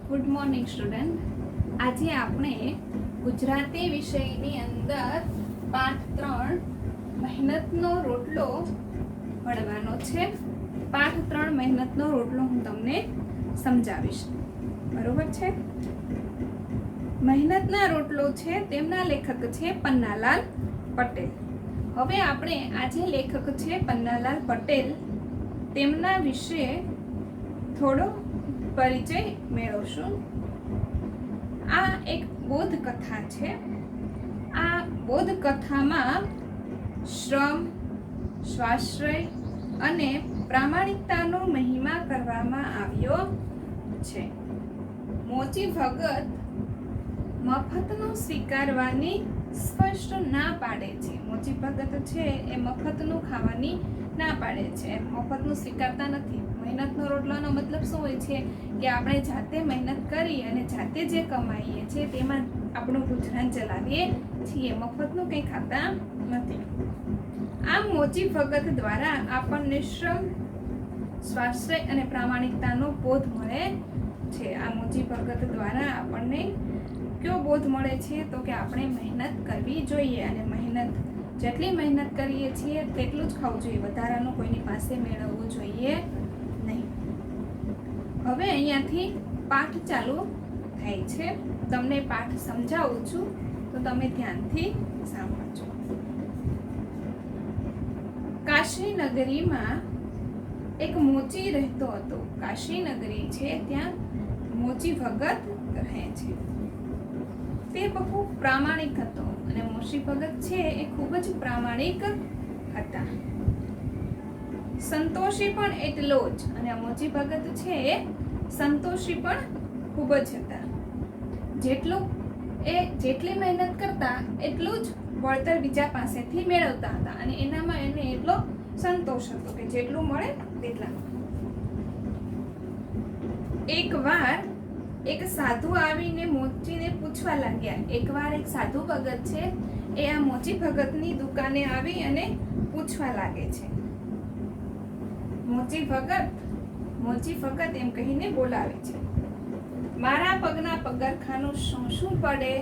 Good morning student. આજે આપણે ગુજરાતી વિષયની અંદર પાઠ 3 મહેનતનો રોટલો ભણવાનો છે. પાઠ 3 મહેનતનો રોટલો હું તમને સમજાવીશ. બરોબર છે? મહેનતના રોટલો છે તેમના લેખક છે પન્નાલાલ પટેલ. હવે આપણે આજે લેખક છે પન્નાલાલ પટેલ તેમના વિશે થોડો પરિચય મેળવશું. આ એક બોધ કથા છે. આ બોધ કથામાં શ્રમ, સ્વાશ્રય અને પ્રામાણિકતાનો મહિમા કરવામાં આવ્યો છે. મોચી ભગત મફતનું સ્વીકારવાની સ્પષ્ટ ના પાડે છે. મોચી ભગત છે એ મફતનું ખાવાની ના પાડે છે, મફતનું સ્વીકારતા નથી. મહેનતનો રોટલાનો મતલબ શું હોય છે કે આપણે જાતે મહેનત કરી અને જાતે જે કમાઈએ છીએ તેમાં આપણું ગુજરાન ચલાવીએ છીએ, મફતનું કંઈ ખાતા નથી. આમ મોચી ભગત દ્વારા આપણને શ્રમ, સ્વાશ્રય અને પ્રામાણિકતાનો બોધ મળે છે. આ મોચી ભગત દ્વારા આપણને કયો બોધ મળે છે તો કે આપણે મહેનત કરવી જોઈએ અને જેટલી મહેનત કરીએ છીએ તેટલું જ ખાવું જોઈએ, વધારાનું કોઈની પાસે મેળવવું જોઈએ નહીં. હવે અહીંયાથી પાઠ ચાલુ થાય છે. તમને પાઠ સમજાવું છું તો તમે ધ્યાનથી સાંભળજો. કાશી નગરીમાં એક મોચી રહેતો હતો. કાશી નગરી છે ત્યાં મોચી ભગત રહે છે. તે બહુ પ્રામાણિક હતો અને મોચી ભગત છે એ ખૂબ જ પ્રામાણિક હતા. સંતોષી પણ એટલો જ, અને મોચી ભગત છે એ સંતોષી પણ ખૂબ જ હતા. જેટલી મહેનત કરતા એટલું જ વળતર બીજા પાસેથી મેળવતા હતા અને એનામાં એને એટલો સંતોષ હતો કે જેટલું મળે તેટલામાં. એકવાર એક સાધુ આવીને મોચીને પૂછવા લાગ્યા. એકવાર એક સાધુ ભગત છે એ આ મોચી ભગતની દુકાને આવી અને પૂછવા લાગે છે. મોચી ભગત એમ કહીને બોલાવે છે, મારા પગના પગરખાનું શું શું પડે?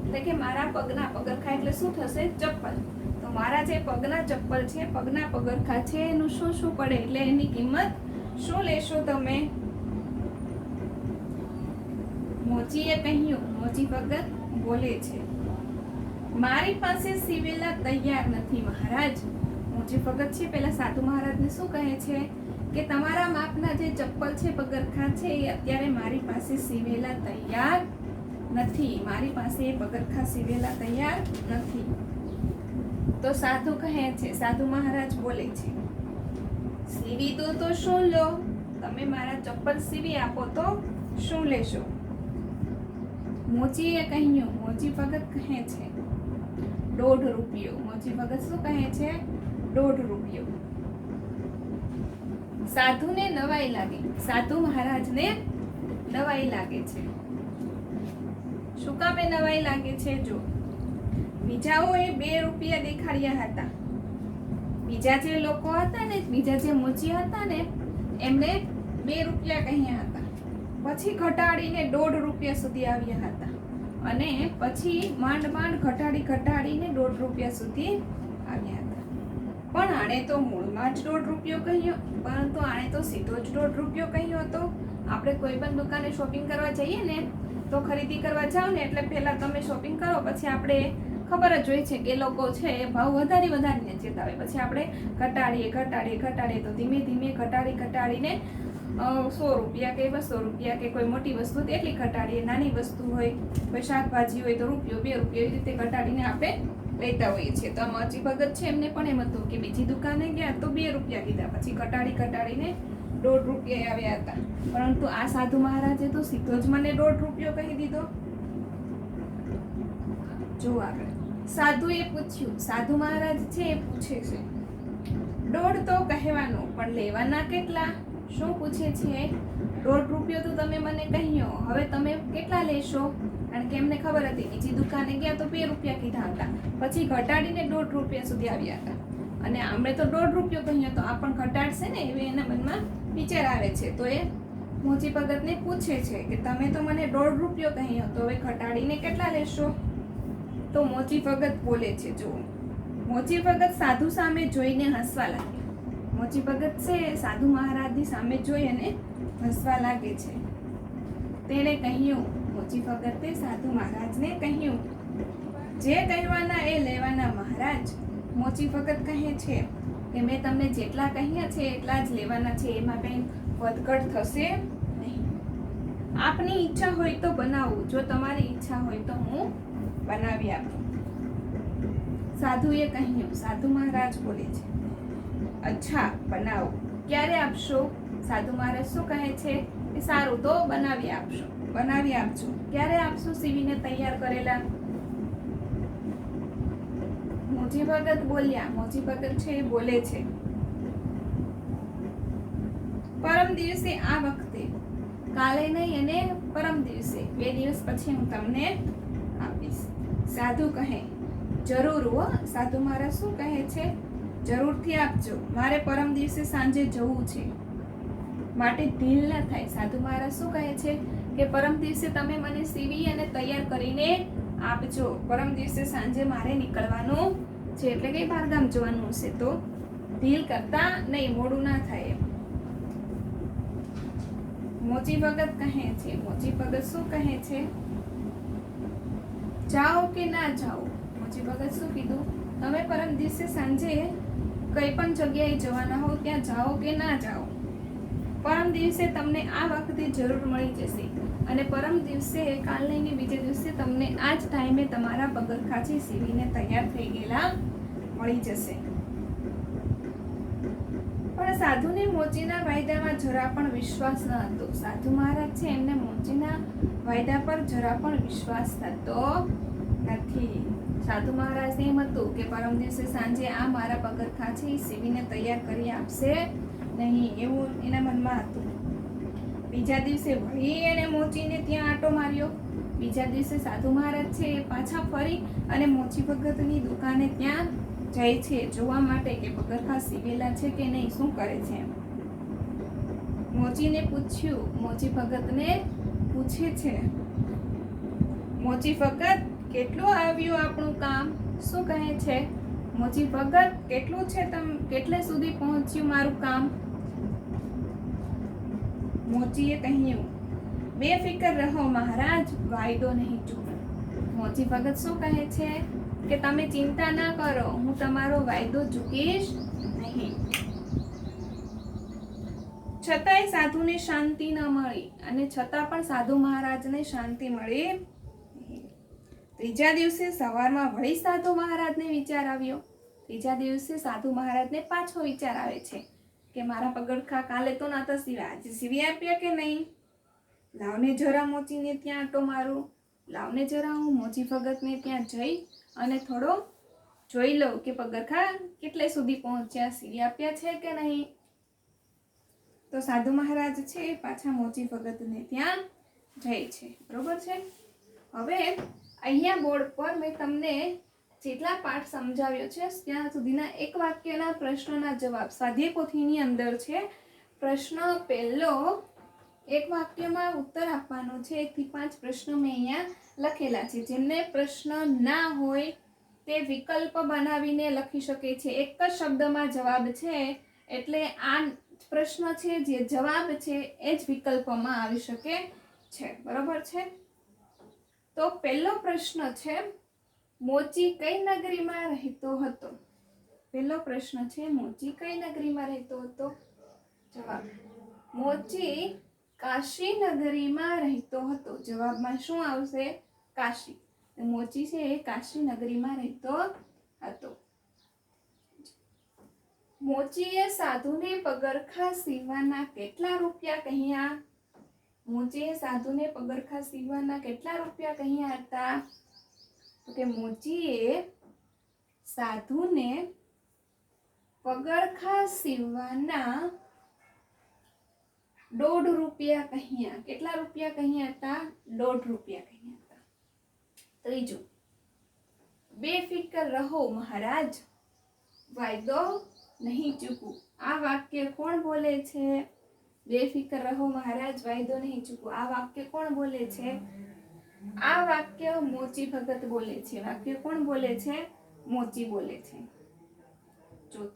એટલે કે મારા પગના પગરખા એટલે શું થશે? ચપ્પલ. તો મારા જે પગના ચપ્પલ છે, પગના પગરખા છે એનું શું શું પડે, એટલે એની કિંમત શું લેશો તમે? મોચીએ કહ્યું. મોચી ભગત બોલે છે, મારી પાસે સીવેલા તૈયાર નથી મહારાજ. મોચી ભગત છે પેલા સાધુ મહારાજને શું કહે છે કે તમારા માપના જે ચપ્પલ છે, પગરખા છે એ અત્યારે મારી પાસે સીવેલા તૈયાર નથી. મારી પાસે એ પગરખા સીવેલા તૈયાર નથી. તો સાધુ કહે છે, સાધુ મહારાજ બોલે છે, સીવી દો તો શું લો? તમે મારા ચપ્પલ સીવી આપો તો શું લેશો? મોચીએ કહ્યું. મોચી ભગત કહે છે 1.5 રૂપિયો. મોચી ભગત શું કહે છે? 1.5 રૂપિયો. સાધુને નવાઈ લાગી. સાધુ મહારાજને નવાઈ લાગે છે. શું કામે નવાઈ લાગે છે? જો બીજાઓએ 2 રૂપિયા દેખાડ્યા હતા. બીજા જે લોકો હતા ને, બીજા જે મોચી હતા ને, એમને 2 રૂપિયા કહ્યા હતા. પછી ઘટાડીને 1.5 રૂપિયા સુધી આવ્યા હતા અને પછી માંડ ઘટાડીને 1.5 રૂપિયા સુધી આવ્યા હતા. પણ આણે તો મૂળમાં જ 1.5 રૂપિયો કહ્યો, પરંતુ આણે તો સીધો જ 1.5 રૂપિયો કહ્યો હતો. આપણે કોઈ પણ દુકાને શોપિંગ કરવા જઈએ ને તો ખરીદી કરવા જાઓ ને એટલે પહેલા તમે શોપિંગ કરો, પછી આપણે ખબર જ હોય છે કે એ લોકો છે એ ભાવ વધારીને જતા હોય. પછી આપણે ઘટાડીએ તો ધીમે ઘટાડીને 100 રૂપિયા કે 200 રૂપિયા કે કોઈ મોટી વસ્તુ તેટલી ઘટાડીએ, નાની વસ્તુ હોય, કોઈ શાકભાજી હોય તો રૂપિયો 2 રૂપિયા, એવી રીતે ઘટાડીને આપણે લેતા હોઈએ છીએ. તો મોચી ભગત છે એમને પણ એમ હતું કે બીજી દુકાને ગયા તો 2 રૂપિયા કીધા, પછી ઘટાડીને 1.5 રૂપિયા આવ્યા હતા. પરંતુ આ સાધુ મહારાજે તો સીધો જ મને 1.5 રૂપિયો કહી દીધો. જો આગળ સાધુએ પૂછ્યું. સાધુ મહારાજ છે એ પૂછે છે 1.5 તો કહેવાનો, પણ લેવાના કેટલા? શું પૂછે છે? 1.5 રૂપિયો તો તમે મને કહ્યો, હવે તમે કેટલા લેશો? કારણ કે એમને ખબર હતી બીજી દુકાને ગયા તો 2 રૂપિયા કીધા હતા, પછી ઘટાડીને 1.5 રૂપિયા સુધી આવ્યા હતા. અને આપણે તો 1.5 રૂપિયો કહ્યો તો આ પણ ઘટાડશે ને, એવી એના મનમાં વિચાર આવે છે. તો એ મોચી ભગતને પૂછે છે કે તમે તો મને 1.5 રૂપિયો કહ્યો તો હવે ઘટાડીને કેટલા લેશો? તો મોચી ભગત બોલે છે, જો મોચી ભગત સાધુ સામે જોઈને હસવા લાગે. મોચી ભગત છે સાધુ મહારાજની સામે જોઈ અને હસવા લાગે છે. તેણે કહ્યું, મોચી ભગતે સાધુ મહારાજને કહ્યું, જે કહેવાના એ લેવાના મહારાજ. મોચી ભગત કહે છે કે મેં તમને જેટલા કહ્યા છે એટલા જ લેવાના છે, એમાં કંઈ વધઘટ થશે નહીં. આપની ઈચ્છા હોય તો બનાવું, જો તમારી ઈચ્છા હોય તો હું બનાવી આપું. સાધુએ કહ્યું, સાધુ મહારાજ બોલે છે, અચ્છા બનાવો, ક્યારે આપશો? સાધુ મહારાજ શું કહે છે કે સારું તો બનાવી આપશો, બનાવી આપજો. ક્યારે આપશો સીવીને તૈયાર કરેલા? મોચી ભગત બોલ્યા, મોચી ભગત છે એ બોલે છે, પરમ દિવસે આ વખતે, કાલે નહીં અને પરમ દિવસે, 2 દિવસ પછી હું તમને આપીશ. સાધુ કહે, જરૂર હો. સાધુ મહારાજ શું કહે છે? જરૂરથી આપજો, મારે પરમ દિવસે સાંજે જવું છે, માટે ઢીલ ન થાય. સાધુ મહારાજ શું કહે છે કે પરમ દિવસે તમે મને સીવી અને તૈયાર કરીને આપજો. પરમ દિવસે સાંજે મારે નીકળવાનું છે, એટલે કે બહારગામ જવાનું હશે, તો ઢીલ કરતા નહીં, મોડું ના થાય એમ. મોચી ભગત કહે છે, મોચી ભગત શું કહે છે? જાઓ કે ના જાઓ? મોચી ભગત શું કીધું? તમે પરમ દિવસે સાંજે કઈ પણ જગ્યાએ જવાના હો ત્યાં જાઓ કે ના જાઓ, પરમ દિવસે તમને આ વખતે જરૂર મળી જશે. અને પરમ દિવસે, કાલ નહીં ને બીજે દિવસે તમને આ જ ટાઈમે તમારા પગરખા છે સીવીને તૈયાર થઈ ગયેલા મળી જશે. પણ સાધુને મોચીના વાયદામાં જરા પણ વિશ્વાસ ન હતો. સાધુ મહારાજ છે એમને મોચીના વાયદા પર જરા પણ વિશ્વાસ થતો નથી. સાધુ મહારાજને એમ હતું કે પરમ દિવસે સાંજે આ મારા પગરખા છે એ સીવીને તૈયાર કરી આપશે નહીં, એવું એના મનમાં હતું. બીજા દિવસે વળી એને મોચીને ત્યાં આંટો માર્યો. બીજા દિવસે સાધુ મહારાજ છે એ પાછા ફરી અને મોચી ભગતની દુકાને ત્યાં જાય છે જોવા માટે કે પગરખા સીવેલા છે કે નહીં, શું કરે છે. મોચીને પૂછ્યું, મોચી ભગતને પૂછે છે, મોચી ભગત કેટલું આવ્યું આપણું કામ? શું કહે છે? મોચી ભગત કેટલું છે, કેટલે સુધી પહોંચ્યું મારું કામ? મોચીએ કહ્યું, બેફિકર રહો મહારાજ, વાયદો નહીં ચૂકું. મોચી ભગત શું કહે છે કે તમે ચિંતા ના કરો, હું તમારો વાયદો ચૂકીશ નહીં. છતાંય સાધુને શાંતિ ન મળી, અને છતાં પણ સાધુ મહારાજને શાંતિ મળી. ત્રીજા દિવસે સવારમાં વળી સાધુ મહારાજને વિચાર આવ્યો. ત્રીજા દિવસે સાધુ મહારાજને પાછો વિચાર આવે છે કે મારા પગરખા કાલે તો નતા સીવ્યા, આજે સીવી આપ્યા કે નહીં? લાવને જરા મોચીને ત્યાં આંટો મારું, લાવને જરા હું મોચી ભગતને ત્યાં જઈ અને થોડો જોઈ લઉં કે પગરખા કેટલે સુધી પહોંચ્યા, સીવી આપ્યા છે કે નહીં. તો સાધુ મહારાજ છે પાછા મોચી ભગતને ત્યાં જાય છે. બરોબર છે. હવે અહીંયા બોર્ડ પર મેં તમને જેટલા પાઠ સમજાવ્યો છે ત્યાં સુધીના એક વાક્યના પ્રશ્નના જવાબ સ્વાધ્યાય પોથીની અંદર છે. પ્રશ્ન પહેલો, એક વાક્યમાં ઉત્તર આપવાનો છે. 1 થી 5 પ્રશ્નો મેં અહીંયા લખેલા છે. જેમને પ્રશ્ન ના હોય તે વિકલ્પ બનાવીને લખી શકે છે. એક જ શબ્દમાં જવાબ છે, એટલે આ પ્રશ્ન છે જે જવાબ છે એ જ વિકલ્પમાં આવી શકે છે. બરોબર છે. તો પહેલો પ્રશ્ન છે, મોચી કઈ નગરીમાં રહેતો હતો? પહેલો પ્રશ્ન છે, મોચી કઈ નગરીમાં રહેતો હતો? જવાબ, મોચી કાશી નગરીમાં રહેતો હતો. જવાબમાં શું આવશે? કાશી. મોચી છે એ કાશી નગરીમાં રહેતો હતો. મોચીએ સાધુને પગરખા સીવવાના કેટલા રૂપિયા કહ્યા? મોચીએ સાધુને પગરખા સીવવાના કેટલા રૂપિયા કહ્યા હતા? તો કે મોચીએ સાધુને પગરખા સીવવાના 1.5 રૂપિયા કહ્યા. કેટલા રૂપિયા કહ્યા હતા? 1.5 રૂપિયા કહ્યા હતા. ત્રીજું, બેફિકર રહો મહારાજ, વાયદો નહીં ચૂકું. આ વાક્ય કોણ બોલે છે? બેફિકર રહો મહારાજ, વાયદો નહીં ચૂકવો. આ વાક્ય કોણ બોલે છે? આ વાક્ય મોચી ભગત બોલે છે. વાક્ય કોણ બોલે છે? મોચી બોલે છે. ચોથું,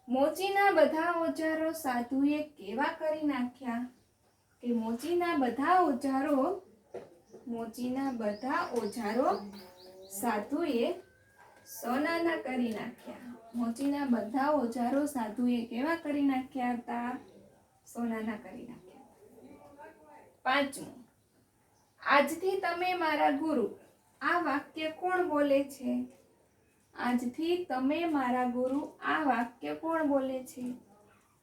મોચીના બધા ઓજારો સાધુએ કેવા કરી નાખ્યા? કે મોચીના બધા ઓજારો સાધુએ સોનાના કરી નાખ્યા. મોચીના બધા ઓજારો સાધુએ કેવા કરી નાખ્યા હતા? સોનાના કરી નાખ્યા. પાંચમું, આજથી તમે મારા ગુરુ. આ વાક્ય કોણ બોલે છે? આજથી તમે મારા ગુરુ. આ વાક્ય કોણ બોલે છે?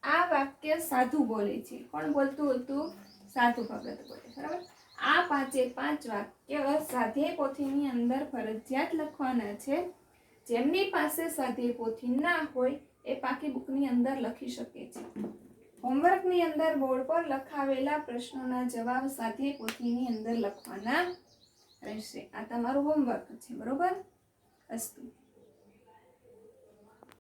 આ વાક્ય સાધુ બોલે છે. કોણ બોલતું હતું? સાધુ ભગત બોલે. બરાબર. આ પાંચે પાંચ વાક્ય સ્વાધ્યાય પોથીની અંદર ફરજિયાત લખવાના છે. જેમની પાસે સ્વાધ્યાય પોથી ના હોય એ પાકી બુકની અંદર લખી શકે છે. હોમવર્કની અંદર બોર્ડ પર લખાવેલા પ્રશ્નોના જવાબ સ્વાધ્યાય પોથીની અંદર લખવાના રહેશે. આ તમારું હોમવર્ક છે. બરોબર. અસ્તુ.